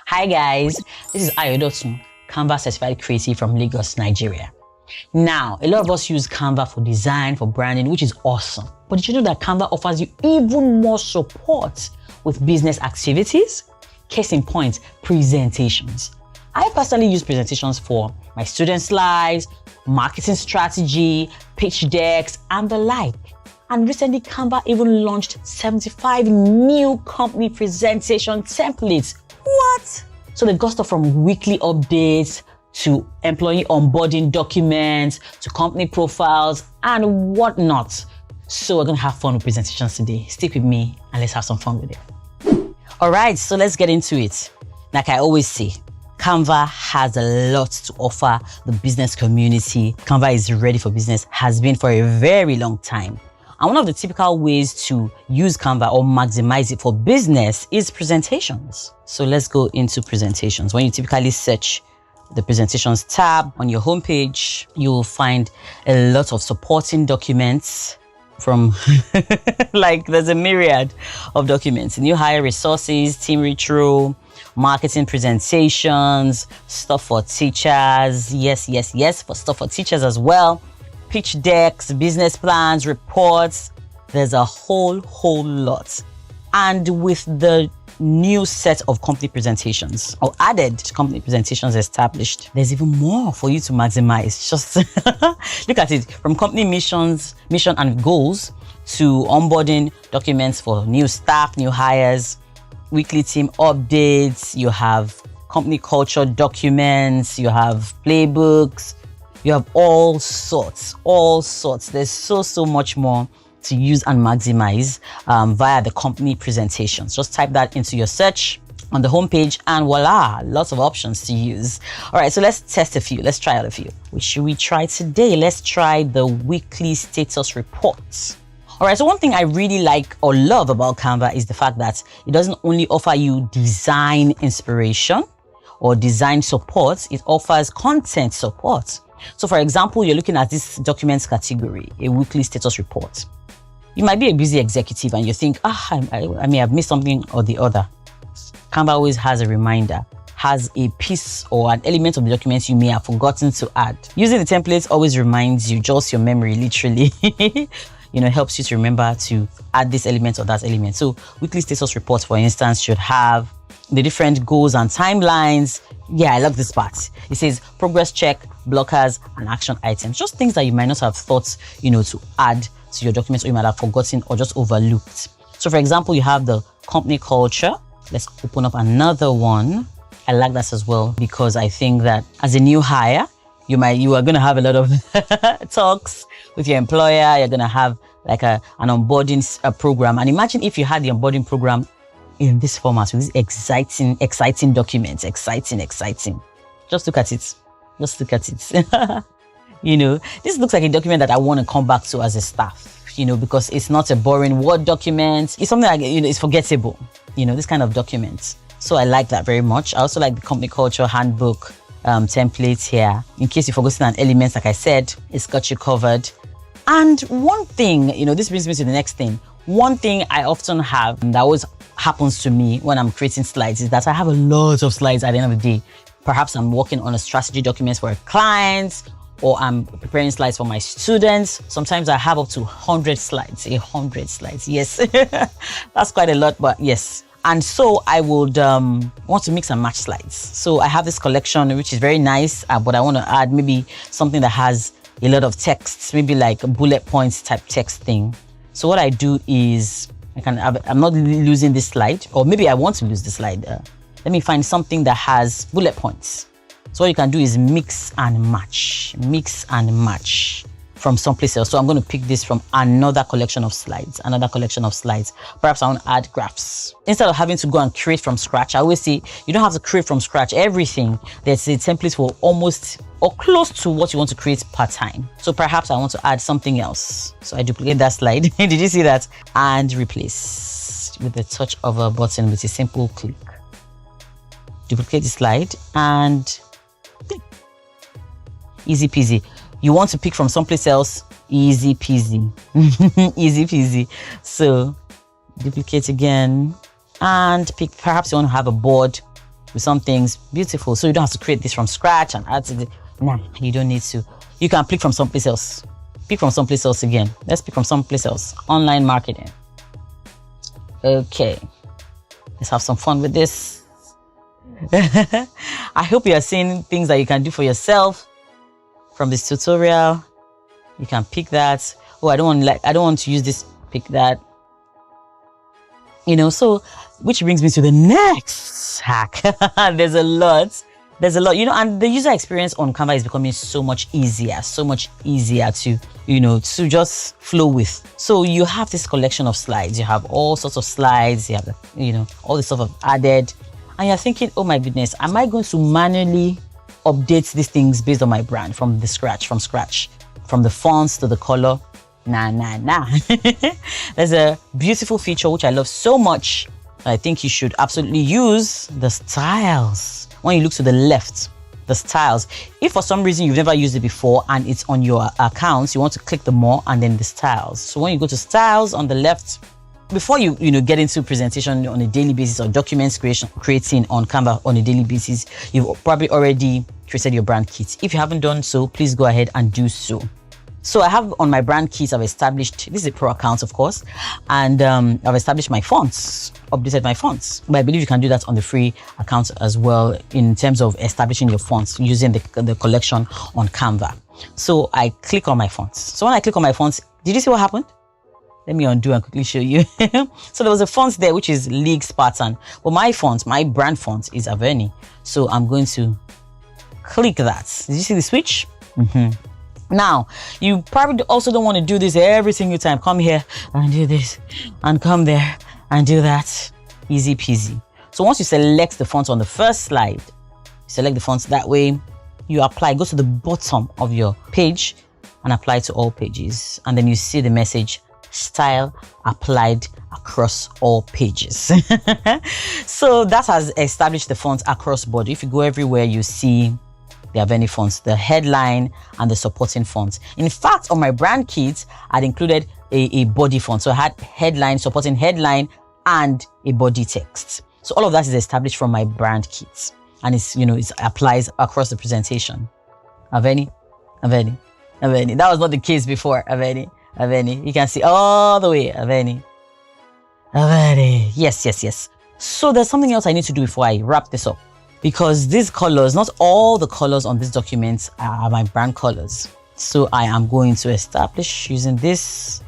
Hi guys, this is Ayodotun, Canva certified creative from Lagos, Nigeria. Now, a lot of us use Canva for design, for branding, which is awesome. But did you know that Canva offers you even more support with business activities? Case in point, presentations. I personally use presentations for my student slides, marketing strategy, pitch decks, and the like. And recently, Canva even launched 75 new company presentation templates. What? So they got stuff from weekly updates to employee onboarding documents to company profiles and whatnot. So we're going to have fun with presentations today. Stick with me and let's have some fun with it. All right, so let's get into it. Like I always say, Canva has a lot to offer the business community. Canva is ready for business, has been for a very long time. And one of the typical ways to use Canva or maximize it for business is presentations. So let's go into presentations. When you typically search the presentations tab on your homepage, you will find a lot of supporting documents from like there's a myriad of documents, new hire resources, team retro, marketing presentations, stuff for teachers. Yes, for stuff for teachers as well. Pitch decks, business plans, reports. There's a whole lot. And with the new set of company presentations or added company presentations established, there's even more for you to maximize. Just look at it, from company mission and goals to onboarding documents for new staff, new hires, weekly team updates. You have company culture documents, you have playbooks, you have all sorts. There's so much more to use and maximize via the company presentations. Just type that into your search on the homepage and voila, lots of options to use. All right, so let's test a few. Let's try out a few. Which should we try today? Let's try the weekly status reports. All right, so one thing I really like or love about Canva is the fact that it doesn't only offer you design inspiration or design support, it offers content support. So for example, you're looking at this documents category, a weekly status report. You might be a busy executive and you think, I may have missed something or the other. Canva always has a reminder, has a piece or an element of the documents you may have forgotten to add. Using the templates always reminds you, jols your memory literally. Helps you to remember to add this element or that element. So weekly status reports, for instance, should have the different goals and timelines. Yeah, I love this part. It says progress check, blockers, and action items. Just things that you might not have thought, to add to your documents or you might have forgotten or just overlooked. So for example, you have the company culture. Let's open up another one. I like that as well because I think that as a new hire, you are going to have a lot of talks with your employer. You're going to have like an onboarding program. And imagine if you had the onboarding program in this format with these exciting documents. Exciting. Just look at it. This looks like a document that I want to come back to as a staff, because it's not a boring Word document. It's something like, it's forgettable, this kind of document. So I like that very much. I also like the company culture handbook templates here. In case you've forgotten an element, like I said, it's got you covered. And one thing, this brings me to the next thing. One thing I often have that always happens to me when I'm creating slides is that I have a lot of slides at the end of the day. Perhaps I'm working on a strategy document for a client or I'm preparing slides for my students. Sometimes I have up to 100 slides, 100 slides. Yes, that's quite a lot, but yes. And so I would want to mix and match slides. So I have this collection, which is very nice, but I want to add maybe something that has a lot of text, maybe like a bullet points type text thing. So what I do is I'm not losing this slide, or maybe I want to lose the slide. Let me find something that has bullet points. So what you can do is mix and match from someplace else. So I'm going to pick this from another collection of slides. Perhaps I want to add graphs. Instead of having to go and create from scratch, I always say you don't have to create from scratch everything. There's a template for almost or close to what you want to create per time. So perhaps I want to add something else. So I duplicate that slide. Did you see that? And replace with the touch of a button with a simple click. Duplicate the slide and easy peasy. You want to pick from someplace else, easy peasy. Easy peasy. So duplicate again and pick. Perhaps you want to have a board with some things. Beautiful. So you don't have to create this from scratch and add to the, nah, you don't need to. You can pick from someplace else. Pick from someplace else again. Let's pick from someplace else. Online marketing. Okay. Let's have some fun with this. I hope you are seeing things that you can do for yourself from this tutorial. You can pick that. Oh, I don't want to use this. Pick that. You know, so which brings me to the next hack. There's a lot, you know, and the user experience on Canva is becoming so much easier to, you know, to just flow with. So you have this collection of slides, you have all sorts of slides, you have, you know, all this stuff I've added, and you're thinking, oh my goodness, am I going to manually update these things based on my brand from scratch, from the fonts to the color? Nah. There's a beautiful feature which I love so much. I think you should absolutely use the styles. When you look to the left, the styles. If for some reason you've never used it before and it's on your accounts, you want to click the more and then the styles. So when you go to styles on the left, before you get into presentation on a daily basis or documents creating on Canva on a daily basis, you've probably already created your brand kit. If you haven't done so, please go ahead and do so. So I have on my brand kit, I've established, this is a pro account, of course, and I've established my fonts, updated my fonts. But I believe you can do that on the free account as well in terms of establishing your fonts using the collection on Canva. So I click on my fonts. So when I click on my fonts, did you see what happened? Let me undo and quickly show you. So there was a font there, which is League Spartan. But my font, my brand font is Aveni. So I'm going to click that. Did you see the switch? Now, you probably also don't want to do this every single time. Come here and do this and come there and do that. Easy peasy. So once you select the font on the first slide, you select the fonts that way, you apply, go to the bottom of your page and apply to all pages. And then you see the message, style applied across all pages. So that has established the font across board. If you go everywhere, you see there are any fonts, the headline and the supporting fonts. In fact, on my brand kit, I'd included a body font. So I had headline, supporting headline, and a body text. So all of that is established from my brand kit. And it's, you know, it applies across the presentation. Aveni. That was not the case before. Aveni. You can see all the way. Aveni. Yes. So there's something else I need to do before I wrap this up. Because these colors, not all the colors on this document are my brand colors. So I am going to establish using this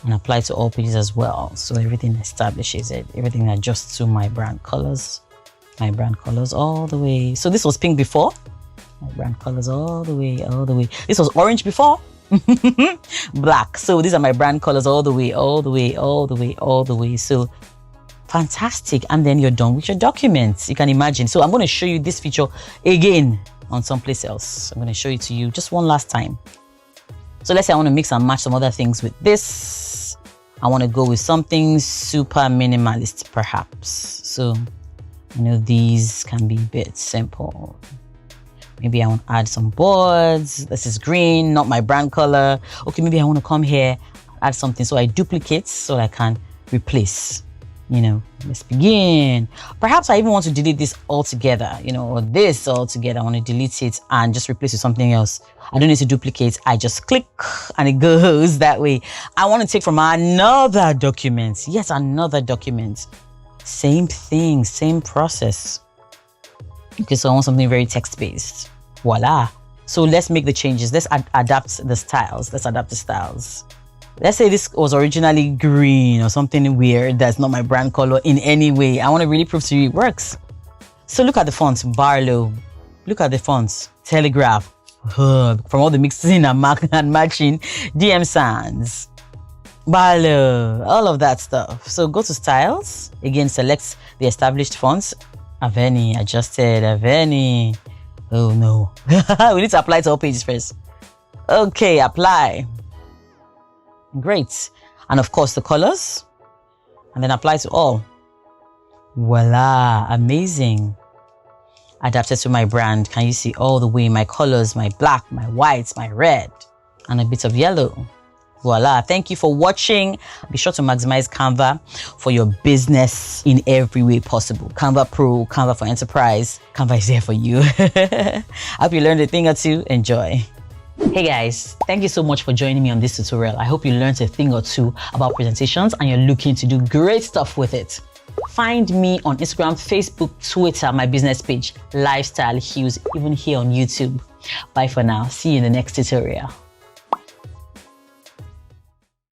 and apply to all pages as well. So everything establishes it, everything adjusts to my brand colors all the way. So this was pink before, my brand colors all the way. This was orange before, black. So these are my brand colors all the way. So fantastic. And then you're done with your documents. You can imagine. So I'm going to show you this feature again on someplace else. I'm going to show it to you just one last time. So let's say I want to mix and match some other things with this. I want to go with something super minimalist, perhaps. So, you know, these can be a bit simple. Maybe I want to add some boards. This is green, not my brand color. Okay, maybe I want to come here, add something. So I duplicate so I can replace. You know, let's begin. Perhaps I even want to delete this altogether, you know, or this altogether. I want to delete it and just replace it with something else. I don't need to duplicate. I just click and it goes that way. I want to take from another document. Yes, another document. Same thing, same process. Okay, so I want something very text-based. Voila. So let's make the changes. Let's adapt the styles. Let's say this was originally green or something weird that's not my brand color in any way. I want to really prove to you it works. So look at the fonts, Barlow. Look at the fonts, Telegraph. From all the mixing and matching, DM Sans, Barlow, all of that stuff. So go to styles. Again, select the established fonts. Aveni, adjusted, Aveni. Oh no. We need to apply to all pages first. Okay, apply. Great. And of course the colors, and then apply to all. Voila, amazing. Adapted to my brand. Can you see all the way my colors, my black, my white, my red, and a bit of yellow. Voila. Thank you for watching. Be sure to maximize Canva for your business in every way possible. Canva Pro, Canva for Enterprise. Canva is here for you. I hope you learned a thing or two. Enjoy. Hey guys, thank you so much for joining me on this tutorial. I hope you learned a thing or two about presentations and you're looking to do great stuff with it. Find me on Instagram, Facebook, Twitter, my business page, Lifestyle Hues, even here on YouTube. Bye for now. See you in the next tutorial.